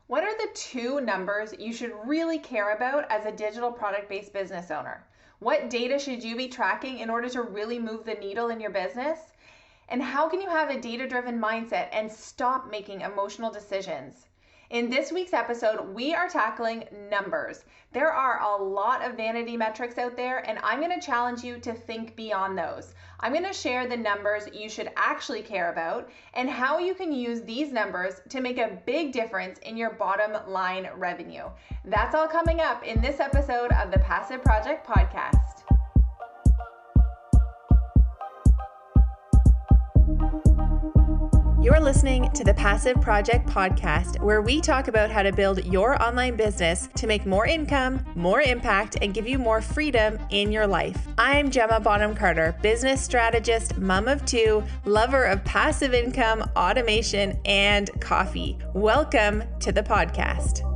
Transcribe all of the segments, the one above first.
What are the two numbers you should really care about as a digital product-based business owner? What data should you be tracking in order to really move the needle in your business? And how can you have a data-driven mindset and stop making emotional decisions? In this week's episode, we are tackling numbers. There are a lot of vanity metrics out there, and I'm going to challenge you to think beyond those. I'm going to share the numbers you should actually care about and how you can use these numbers to make a big difference in your bottom line revenue. That's all coming up in this episode of the Passive Project Podcast. You're listening to the Passive Project Podcast, where we talk about how to build your online business to make more income, more impact, and give you more freedom in your life. I'm Gemma Bonham-Carter, business strategist, mom of two, lover of passive income, automation, and coffee. Welcome to the podcast.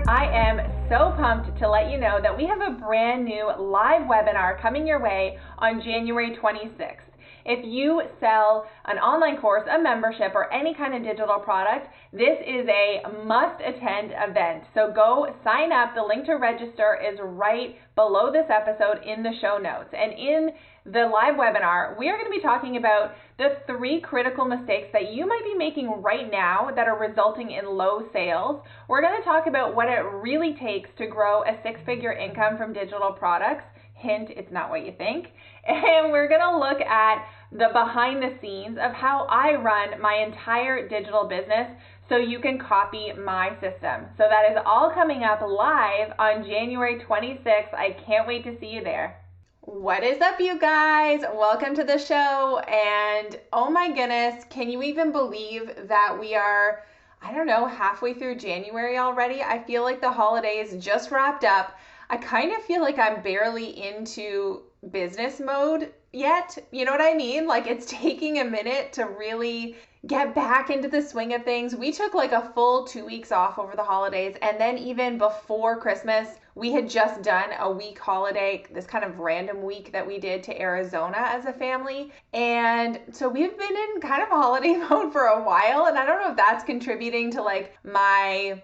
I am so pumped to let you know that we have a brand new live webinar coming your way on January 26th. If you sell an online course, a membership, or any kind of digital product, this is a must-attend event. So go sign up. The link to register is right below this episode in the show notes. And in the live webinar, we are going to be talking about the 3 critical mistakes that you might be making right now that are resulting in low sales. We're going to talk about what it really takes to grow a 6-figure income from digital products. Hint, it's not what you think. And we're going to look at the behind the scenes of how I run my entire digital business so you can copy my system. So that is all coming up live on January 26th. I can't wait to see you there. What is up, you guys? Welcome to the show. And oh my goodness, can you even believe that we are, halfway through January already? I feel like the holidays just wrapped up. I kind of feel like I'm barely into business mode yet. You know what I mean? Like, it's taking a minute to really get back into the swing of things. We took like a full 2 weeks off over the holidays. And then even before Christmas, we had just done a week holiday, this kind of random week that we did to Arizona as a family. And so we've been in kind of holiday mode for a while. And I don't know if that's contributing to like my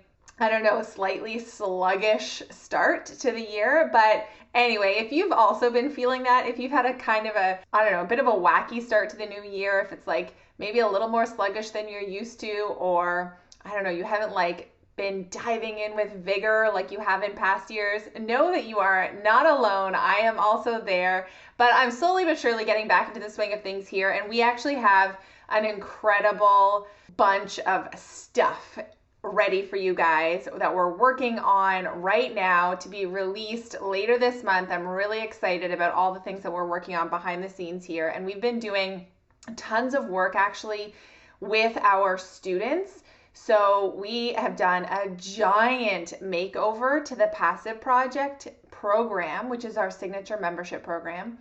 slightly sluggish start to the year. But anyway, if you've also been feeling that, if you've had a kind of a bit of a wacky start to the new year, if it's like maybe a little more sluggish than you're used to, or you haven't like been diving in with vigor like you have in past years, know that you are not alone. I am also there, but I'm slowly but surely getting back into the swing of things here. And we actually have an incredible bunch of stuff ready for you guys that we're working on right now to be released later this month. I'm really excited about all the things that we're working on behind the scenes here. And we've been doing tons of work actually with our students. So we have done a giant makeover to the Passive Project program, which is our signature membership program.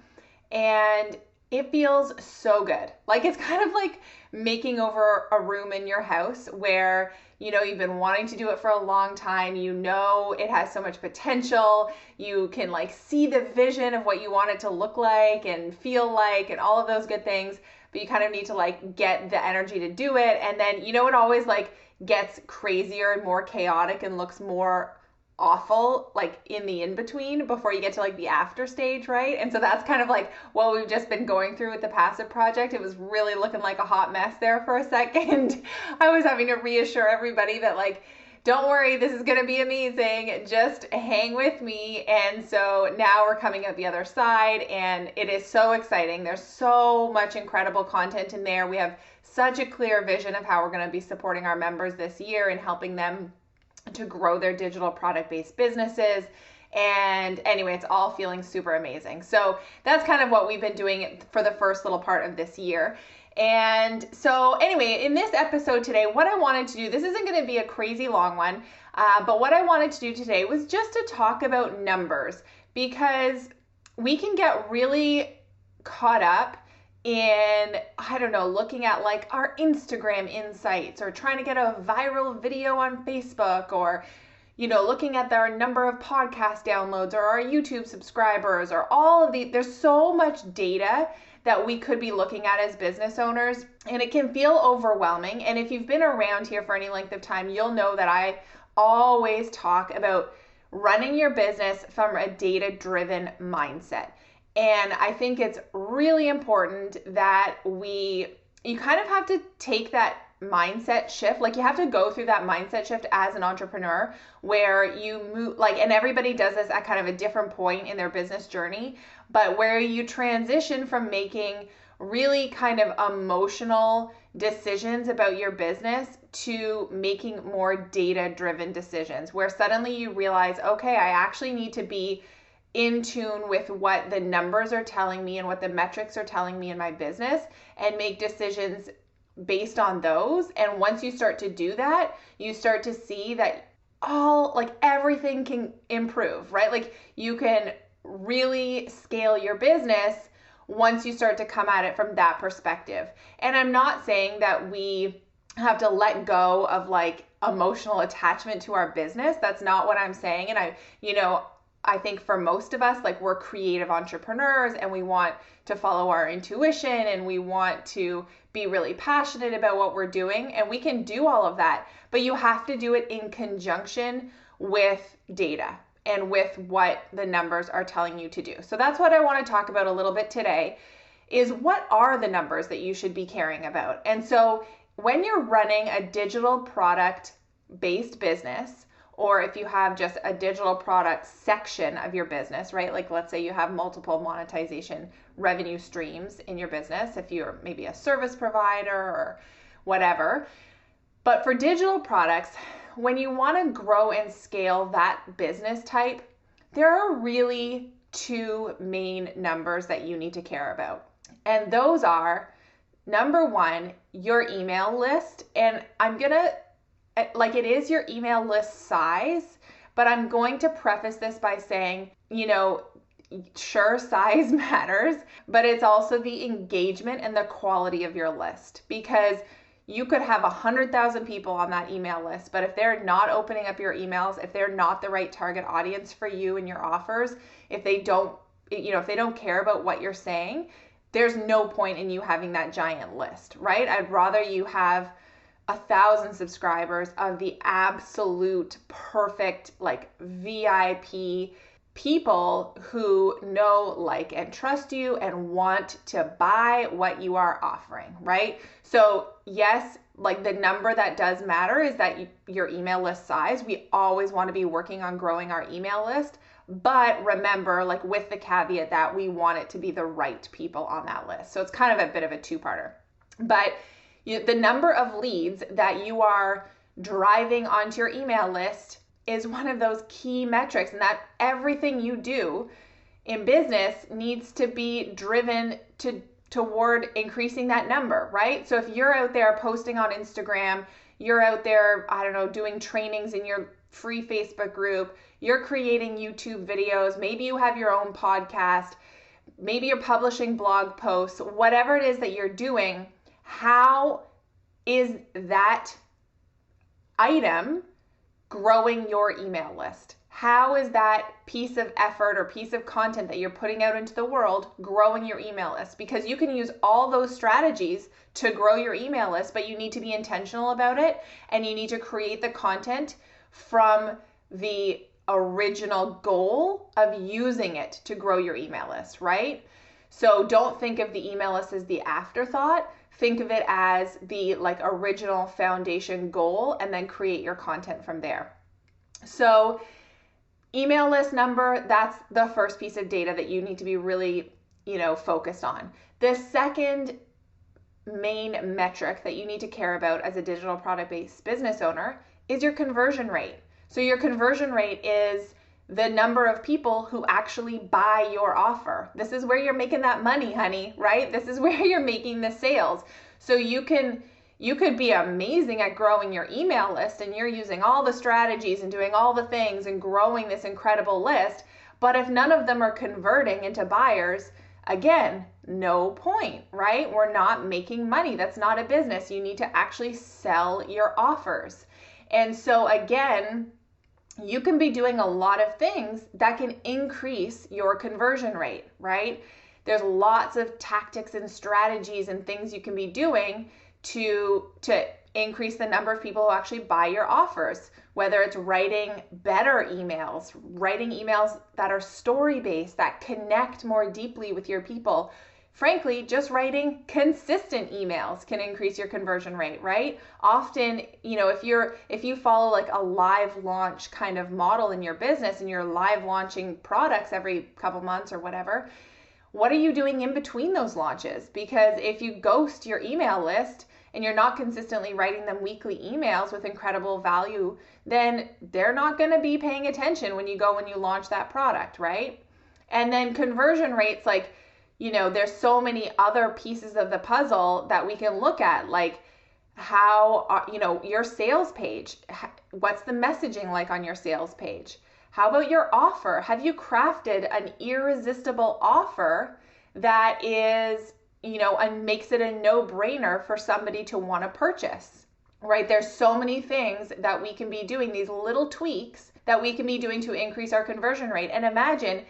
And it feels so good. Like, it's kind of like making over a room in your house where, you've been wanting to do it for a long time. It has so much potential. You can like see the vision of what you want it to look like and feel like and all of those good things. But you kind of need to like get the energy to do it. And then, it always like gets crazier and more chaotic and looks more awful like in the in-between before you get to like the after stage, right? And so that's kind of like what we've just been going through with the Passive Project. It was really looking like a hot mess there for a second. I was having to reassure everybody that like, don't worry, this is going to be amazing. Just hang with me. And so now we're coming out the other side and it is so exciting. There's so much incredible content in there. We have such a clear vision of how we're going to be supporting our members this year and helping them to grow their digital product-based businesses. And anyway, it's all feeling super amazing. So that's kind of what we've been doing for the first little part of this year. And so anyway, in this episode today, what I wanted to do, this isn't going to be a crazy long one, but what I wanted to do today was just to talk about numbers, because we can get really caught up in, looking at like our Instagram insights or trying to get a viral video on Facebook, or, looking at our number of podcast downloads or our YouTube subscribers or all of there's so much data that we could be looking at as business owners, and it can feel overwhelming. And if you've been around here for any length of time, you'll know that I always talk about running your business from a data-driven mindset. And I think it's really important that you kind of have to take that mindset shift. Like, you have to go through that mindset shift as an entrepreneur, where you move, like, and everybody does this at kind of a different point in their business journey, but where you transition from making really kind of emotional decisions about your business to making more data-driven decisions, where suddenly you realize, okay, I actually need to be in tune with what the numbers are telling me and what the metrics are telling me in my business, and make decisions based on those. And once you start to do that, you start to see that everything can improve, right? Like, you can really scale your business once you start to come at it from that perspective. And I'm not saying that we have to let go of like emotional attachment to our business. That's not what I'm saying. And I think for most of us, like, we're creative entrepreneurs and we want to follow our intuition and we want to be really passionate about what we're doing, and we can do all of that, but you have to do it in conjunction with data and with what the numbers are telling you to do. So that's what I want to talk about a little bit today, is what are the numbers that you should be caring about. And so when you're running a digital product based business, or if you have just a digital product section of your business, right? Like, let's say you have multiple monetization revenue streams in your business, if you're maybe a service provider or whatever. But for digital products, when you want to grow and scale that business type, there are really two main numbers that you need to care about. And those are, number one, your email list. And it is your email list size, but I'm going to preface this by saying, sure, size matters, but it's also the engagement and the quality of your list, because you could have 100,000 people on that email list, but if they're not opening up your emails, if they're not the right target audience for you and your offers, if they don't care about what you're saying, there's no point in you having that giant list, right? I'd rather you have 1,000 subscribers of the absolute perfect, like, VIP people who know, like, and trust you and want to buy what you are offering, right? So yes, like, the number that does matter is that your email list size. We always want to be working on growing our email list, but remember, like, with the caveat that we want it to be the right people on that list. So it's kind of a bit of a two-parter. But the number of leads that you are driving onto your email list is one of those key metrics, and that everything you do in business needs to be driven toward increasing that number, right? So if you're out there posting on Instagram, you're out there, doing trainings in your free Facebook group, you're creating YouTube videos, maybe you have your own podcast, maybe you're publishing blog posts, whatever it is that you're doing, how is that item growing your email list? How is that piece of effort or piece of content that you're putting out into the world growing your email list? Because you can use all those strategies to grow your email list, but you need to be intentional about it, and you need to create the content from the original goal of using it to grow your email list, right? So don't think of the email list as the afterthought. Think of it as the original foundation goal, and then create your content from there. So email list number, that's the first piece of data that you need to be really, focused on. The second main metric that you need to care about as a digital product-based business owner is your conversion rate. So your conversion rate is the number of people who actually buy your offer. This is where you're making that money, honey, right? This is where you're making the sales. So you could be amazing at growing your email list, and you're using all the strategies and doing all the things and growing this incredible list, but if none of them are converting into buyers, again, no point, right? We're not making money. That's not a business. You need to actually sell your offers. And so again, you can be doing a lot of things that can increase your conversion rate, right? There's lots of tactics and strategies and things you can be doing to increase the number of people who actually buy your offers, whether it's writing better emails, writing emails that are story-based, that connect more deeply with your people. Frankly, just writing consistent emails can increase your conversion rate, right? Often, if you follow like a live launch kind of model in your business and you're live launching products every couple months or whatever, what are you doing in between those launches? Because if you ghost your email list and you're not consistently writing them weekly emails with incredible value, then they're not going to be paying attention when you launch that product, right? And then conversion rates, like, there's so many other pieces of the puzzle that we can look at, like how, your sales page, what's the messaging like on your sales page? How about your offer? Have you crafted an irresistible offer that is, and makes it a no-brainer for somebody to want to purchase, right? There's so many things that we can be doing, these little tweaks that we can be doing to increase our conversion rate. And imagine,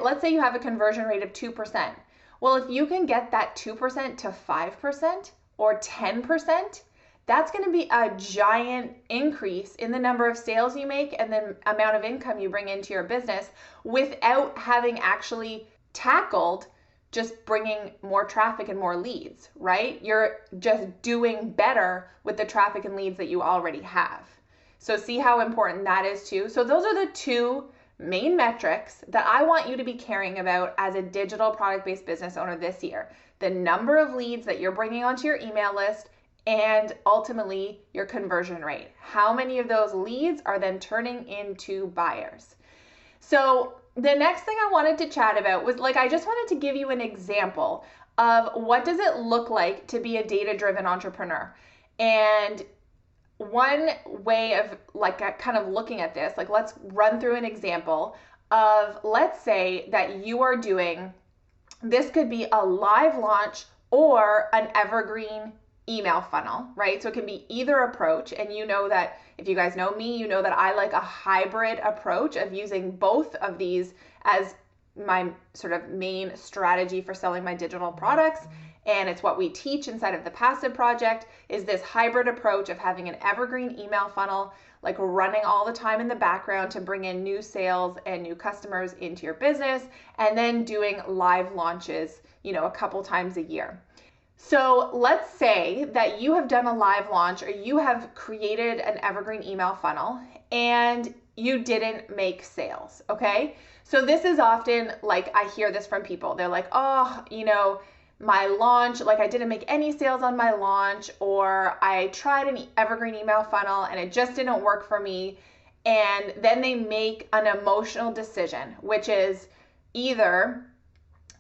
let's say you have a conversion rate of 2%. Well, if you can get that 2% to 5% or 10%, that's going to be a giant increase in the number of sales you make and the amount of income you bring into your business without having actually tackled just bringing more traffic and more leads, right? You're just doing better with the traffic and leads that you already have. So see how important that is too. So those are the two main metrics that I want you to be caring about as a digital product-based business owner this year. The number of leads that you're bringing onto your email list and ultimately your conversion rate. How many of those leads are then turning into buyers? So the next thing I wanted to chat about was, I just wanted to give you an example of what does it look like to be a data-driven entrepreneur. And one way of kind of looking at this, let's run through an example of, let's say that you are doing, this could be a live launch or an evergreen email funnel, right? So it can be either approach. And that if you guys know me, that I like a hybrid approach of using both of these as my sort of main strategy for selling my digital products. And it's what we teach inside of the Passive Project, is this hybrid approach of having an evergreen email funnel, running all the time in the background to bring in new sales and new customers into your business, and then doing live launches, a couple times a year. So let's say that you have done a live launch or you have created an evergreen email funnel and you didn't make sales, okay? So this is often, I hear this from people. They're like, oh, my launch, I didn't make any sales on my launch, or I tried an evergreen email funnel and it just didn't work for me. And then they make an emotional decision, which is either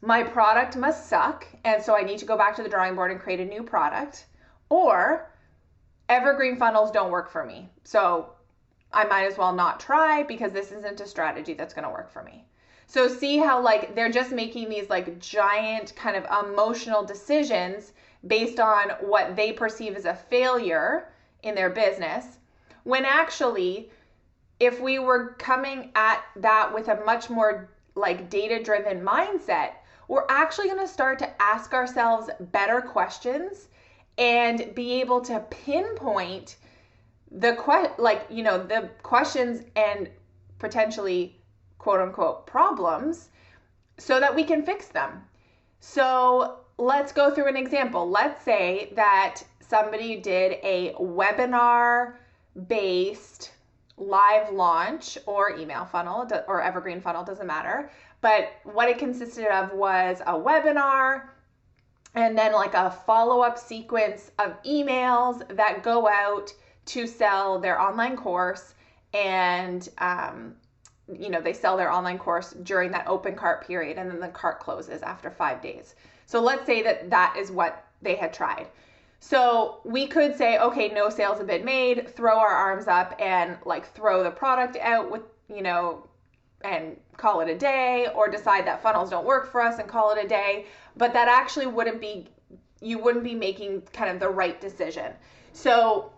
my product must suck, and so I need to go back to the drawing board and create a new product, or evergreen funnels don't work for me, so I might as well not try because this isn't a strategy that's going to work for me. So see how they're just making these giant kind of emotional decisions based on what they perceive as a failure in their business, when actually, if we were coming at that with a much more data-driven mindset, we're actually going to start to ask ourselves better questions and be able to pinpoint the questions and potentially quote unquote problems so that we can fix them. So let's go through an example. Let's say that somebody did a webinar based live launch or email funnel or evergreen funnel, doesn't matter. But what it consisted of was a webinar and then a follow-up sequence of emails that go out to sell their online course. And, they sell their online course during that open cart period, and then the cart closes after 5 days. So let's say that is what they had tried. So we could say, okay, no sales have been made, throw our arms up and throw the product out with, and call it a day, or decide that funnels don't work for us and call it a day. But that actually you wouldn't be making kind of the right decision. So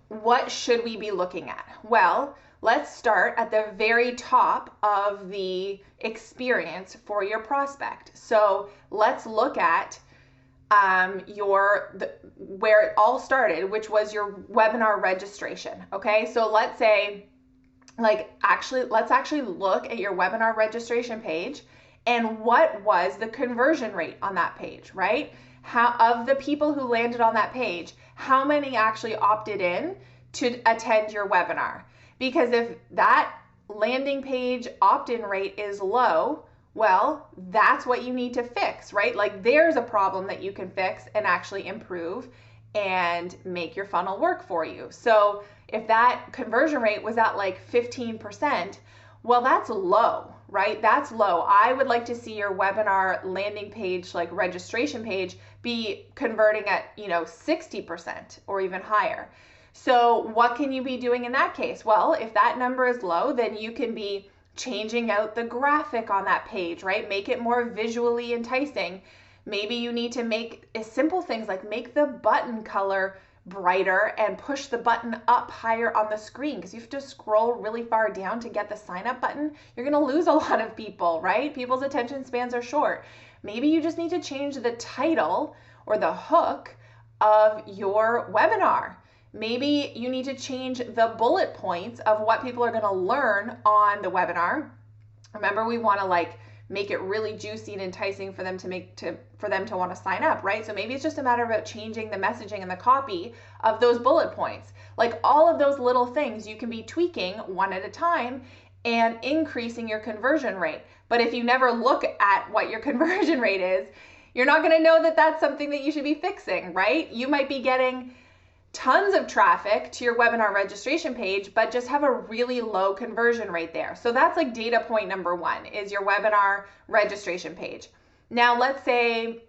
what should we be looking at? Well, let's start at the very top of the experience for your prospect. So let's look at where it all started, which was your webinar registration. Okay, so let's say, let's actually look at your webinar registration page and what was the conversion rate on that page, right? How, of the people who landed on that page, how many actually opted in to attend your webinar? Because if that landing page opt-in rate is low, well, that's what you need to fix, right? Like there's a problem that you can fix and actually improve and make your funnel work for you. So if that conversion rate was at like 15%, well, that's low, right? That's low. I would like to see your webinar landing page, like registration page, be converting at, 60% or even higher. So what can you be doing in that case? Well, if that number is low, then you can be changing out the graphic on that page, right? Make it more visually enticing. Maybe you need to make simple things like make the button color brighter and push the button up higher on the screen, because you have to scroll really far down to get the sign up button. You're going to lose a lot of people, right? People's attention spans are short. Maybe you just need to change the title or the hook of your webinar. Maybe you need to change the bullet points of what people are going to learn on the webinar. Remember, we want to make it really juicy and enticing for them to want to sign up, right? So maybe it's just a matter of changing the messaging and the copy of those bullet points. Like all of those little things you can be tweaking one at a time and increasing your conversion rate. But if you never look at what your conversion rate is, you're not going to know that that's something that you should be fixing, right? You might be getting tons of traffic to your webinar registration page, but just have a really low conversion rate there. So that's like data point number one, is your webinar registration page. Now, let's say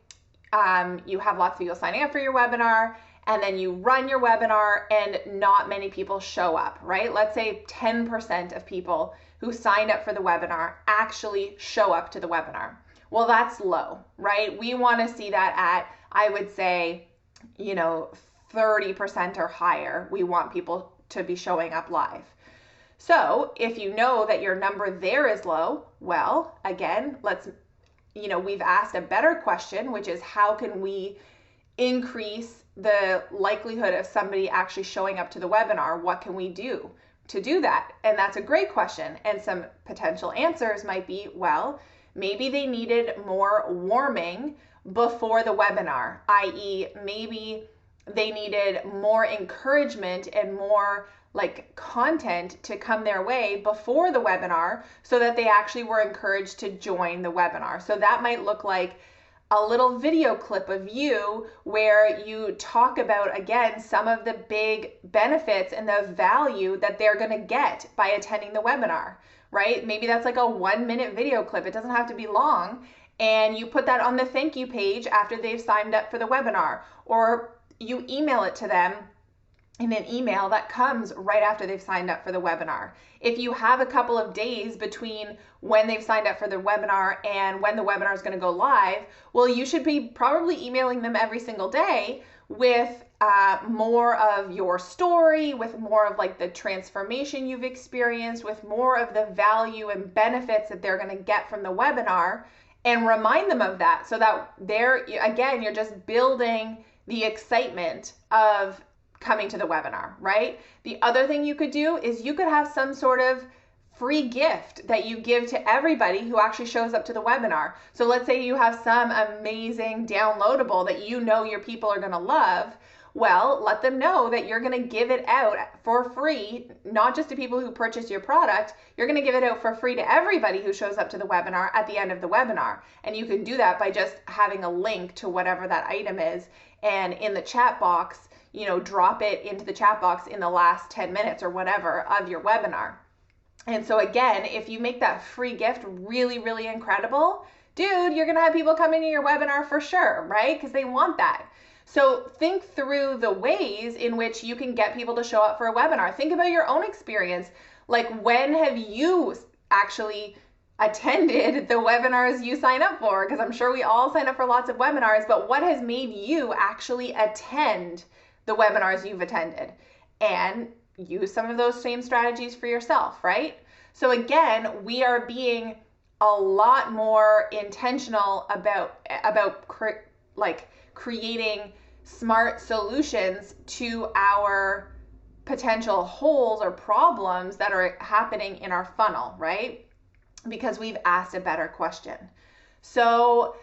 you have lots of people signing up for your webinar, and then you run your webinar and not many people show up, right? Let's say 10% of people who signed up for the webinar actually show up to the webinar. Well, that's low, right? We want to see that at, I would say, 30% or higher. We want people to be showing up live. So if you know that your number there is low, well, again, we've asked a better question, which is how can we increase the likelihood of somebody actually showing up to the webinar? What can we do to do that? And that's a great question. And some potential answers might be, well, maybe they needed more warming before the webinar, i.e. maybe they needed more encouragement and more content to come their way before the webinar so that they actually were encouraged to join the webinar. So that might look like a little video clip of you where you talk about, again, some of the big benefits and the value that they're going to get by attending the webinar, right? Maybe that's like a 1-minute video clip. It doesn't have to be long. And you put that on the thank you page after they've signed up for the webinar, or you email it to them in an email that comes right after they've signed up for the webinar. If you have a couple of days between when they've signed up for the webinar and when the webinar is going to go live, well, you should be probably emailing them every single day with more of your story, with more of the transformation you've experienced, with more of the value and benefits that they're going to get from the webinar, and remind them of that so that you're just building the excitement of coming to the webinar, right? The other thing you could do is you could have some sort of free gift that you give to everybody who actually shows up to the webinar. So let's say you have some amazing downloadable that your people are going to love. Well, let them know that you're going to give it out for free, not just to people who purchase your product. You're going to give it out for free to everybody who shows up to the webinar at the end of the webinar. And you can do that by just having a link to whatever that item is. And in the chat box, drop it into the chat box in the last 10 minutes or whatever of your webinar. And so again, if you make that free gift really, really incredible, dude, you're going to have people come into your webinar for sure, right? Because they want that. So think through the ways in which you can get people to show up for a webinar. Think about your own experience. When have you actually attended the webinars you sign up for? Because I'm sure we all sign up for lots of webinars, but what has made you actually attend the webinars you've attended? And use some of those same strategies for yourself, right? So again, we are being a lot more intentional about creating smart solutions to our potential holes or problems that are happening in our funnel, right? Because we've asked a better question. So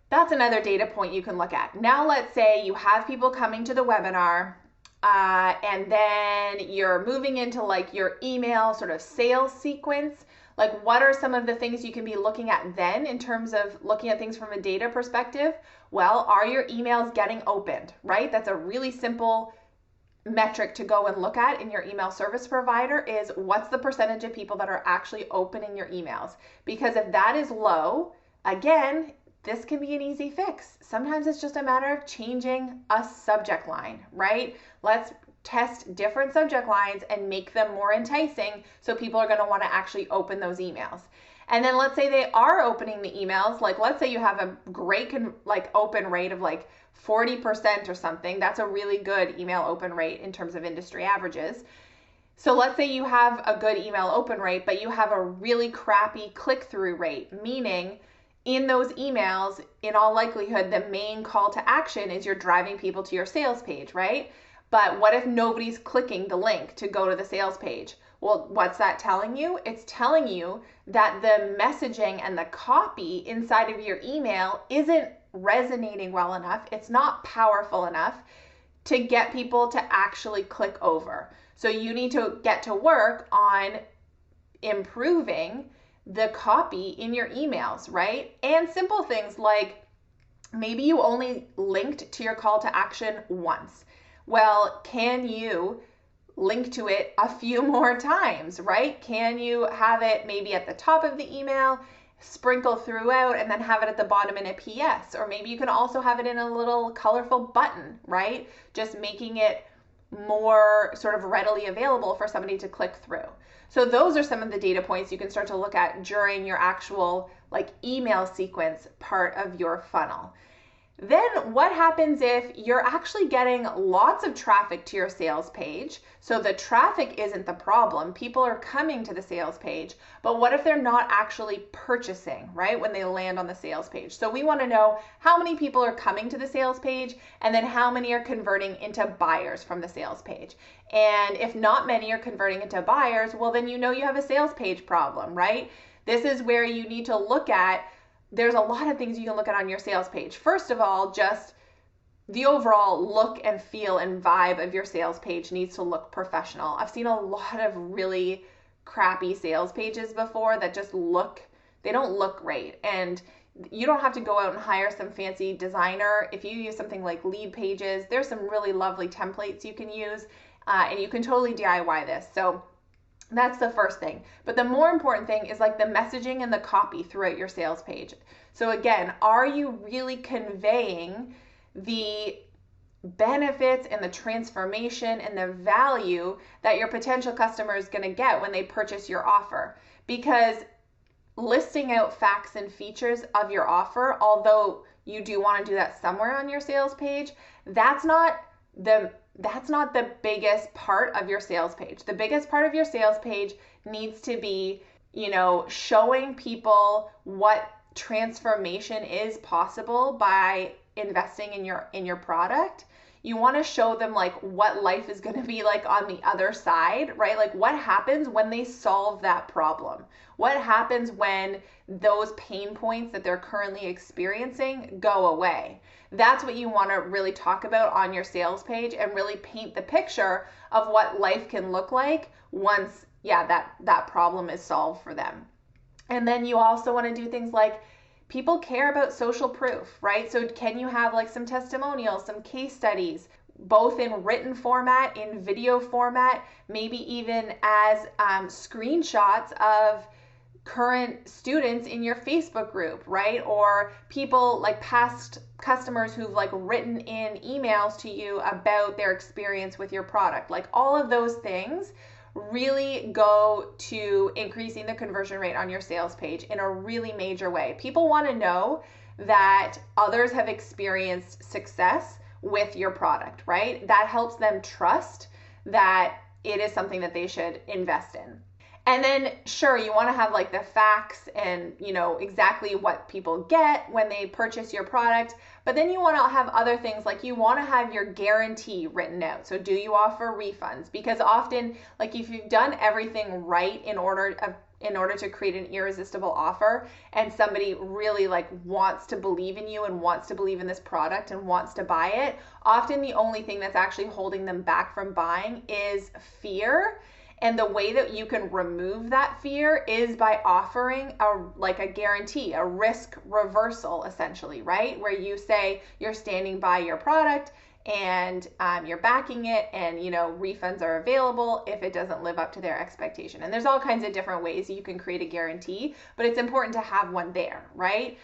that's another data point you can look at. Now, let's say you have people coming to the webinar, and then you're moving into like your email sort of sales sequence. Like, what are some of the things you can be looking at then in terms of looking at things from a data perspective? Well, are your emails getting opened, right? That's a really simple metric to go and look at in your email service provider is what's the percentage of people that are actually opening your emails? Because if that is low, again, this can be an easy fix. Sometimes it's just a matter of changing a subject line, right? Let's test different subject lines and make them more enticing so people are going to want to actually open those emails. And then let's say they are opening the emails, like let's say you have a great open rate of like 40% or something. That's a really good email open rate in terms of industry averages. So let's say you have a good email open rate, but you have a really crappy click-through rate, meaning in those emails, in all likelihood, the main call to action is you're driving people to your sales page, right? But what if nobody's clicking the link to go to the sales page? Well, what's that telling you? It's telling you that the messaging and the copy inside of your email isn't resonating well enough. It's not powerful enough to get people to actually click over. So you need to get to work on improving the copy in your emails, right? And simple things like maybe you only linked to your call to action once. Well, can you link to it a few more times, right? Can you have it maybe at the top of the email, sprinkle throughout, and then have it at the bottom in a PS? Or maybe you can also have it in a little colorful button, right? Just making it more sort of readily available for somebody to click through. So those are some of the data points you can start to look at during your actual like email sequence part of your funnel. Then what happens if you're actually getting lots of traffic to your sales page? So the traffic isn't the problem. People are coming to the sales page, but what if they're not actually purchasing, right? When they land on the sales page. So we want to know how many people are coming to the sales page and then how many are converting into buyers from the sales page. And if not many are converting into buyers, well, then you know you have a sales page problem, right? This is where you need to look at. There's a lot of things you can look at on your sales page. First of all, just the overall look and feel and vibe of your sales page needs to look professional. I've seen a lot of really crappy sales pages before that just they don't look great. And you don't have to go out and hire some fancy designer. If you use something like Lead Pages, there's some really lovely templates you can use, and you can totally DIY this. So that's the first thing. But the more important thing is like the messaging and the copy throughout your sales page. So again, are you really conveying the benefits and the transformation and the value that your potential customer is going to get when they purchase your offer? Because listing out facts and features of your offer, although you do want to do that somewhere on your sales page, that's not the biggest part of your sales page. The biggest part of your sales page needs to be, showing people what transformation is possible by investing in your product. You want to show them like what life is going to be like on the other side, right? Like what happens when they solve that problem? What happens when those pain points that they're currently experiencing go away? That's what you want to really talk about on your sales page and really paint the picture of what life can look like once, that problem is solved for them. And then you also want to do things like people care about social proof, right? So can you have like some testimonials, some case studies, both in written format, in video format, maybe even as screenshots of current students in your Facebook group, right? Or people like past customers who've like written in emails to you about their experience with your product. Like all of those things really go to increasing the conversion rate on your sales page in a really major way. People want to know that others have experienced success with your product, right? That helps them trust that it is something that they should invest in. And then sure, you want to have like the facts and exactly what people get when they purchase your product, but then you want to have other things like you want to have your guarantee written out. So do you offer refunds? Because often, like if you've done everything right in order to create an irresistible offer and somebody really like wants to believe in you and wants to believe in this product and wants to buy it, often the only thing that's actually holding them back from buying is fear. And the way that you can remove that fear is by offering a guarantee, a risk reversal essentially, right? Where you say you're standing by your product and you're backing it and refunds are available if it doesn't live up to their expectation. And there's all kinds of different ways you can create a guarantee, but it's important to have one there, right?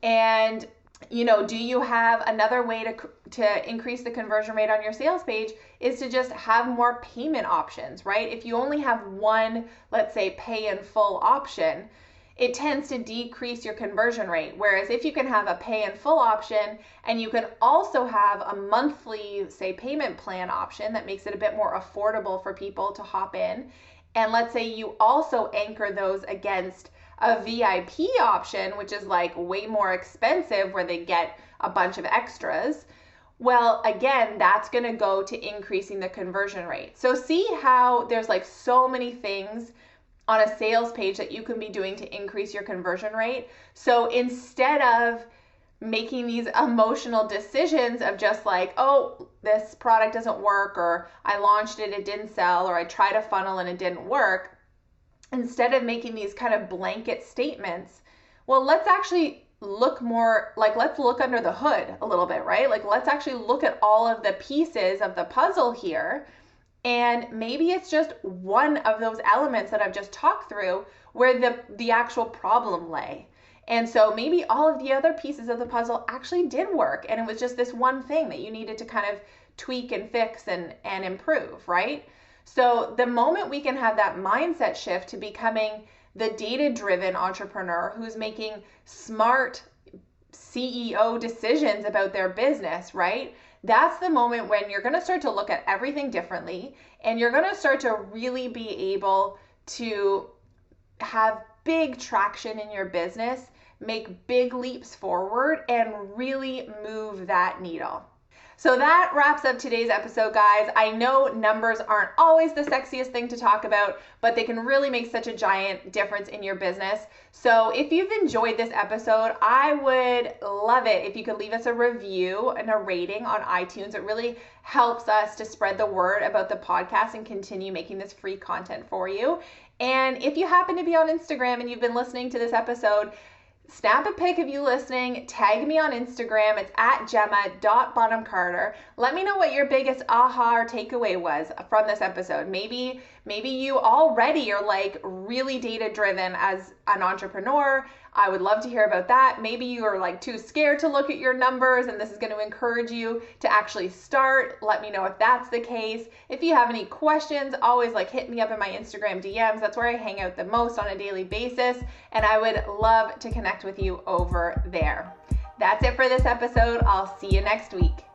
And do you have another way to increase the conversion rate on your sales page is to just have more payment options, right? If you only have one, let's say pay in full option, it tends to decrease your conversion rate. Whereas if you can have a pay in full option and you can also have a monthly, say, payment plan option that makes it a bit more affordable for people to hop in. And let's say you also anchor those against a VIP option, which is like way more expensive where they get a bunch of extras. Well, again, that's going to go to increasing the conversion rate. So see how there's like so many things on a sales page that you can be doing to increase your conversion rate. So instead of making these emotional decisions of just like, oh, this product doesn't work, or I launched it, it didn't sell, or I tried a funnel and it didn't work, instead of making these kind of blanket statements, well, let's actually look more like, let's look under the hood a little bit, right? Like, let's actually look at all of the pieces of the puzzle here. And maybe it's just one of those elements that I've just talked through where the actual problem lay. And so maybe all of the other pieces of the puzzle actually did work. And it was just this one thing that you needed to kind of tweak and fix and improve, right? So the moment we can have that mindset shift to becoming the data-driven entrepreneur who's making smart CEO decisions about their business, right? That's the moment when you're going to start to look at everything differently, and you're going to start to really be able to have big traction in your business, make big leaps forward, and really move that needle. So that wraps up today's episode, guys. I know numbers aren't always the sexiest thing to talk about, but they can really make such a giant difference in your business. So if you've enjoyed this episode, I would love it if you could leave us a review and a rating on iTunes. It really helps us to spread the word about the podcast and continue making this free content for you. And if you happen to be on Instagram and you've been listening to this episode, snap a pic of you listening, tag me on Instagram. It's at gemma.bonham-carter. Let me know what your biggest aha or takeaway was from this episode. Maybe you already are like really data driven as an entrepreneur. I would love to hear about that. Maybe you are like too scared to look at your numbers and this is going to encourage you to actually start. Let me know if that's the case. If you have any questions, always like hit me up in my Instagram DMs. That's where I hang out the most on a daily basis, and I would love to connect with you over there. That's it for this episode. I'll see you next week.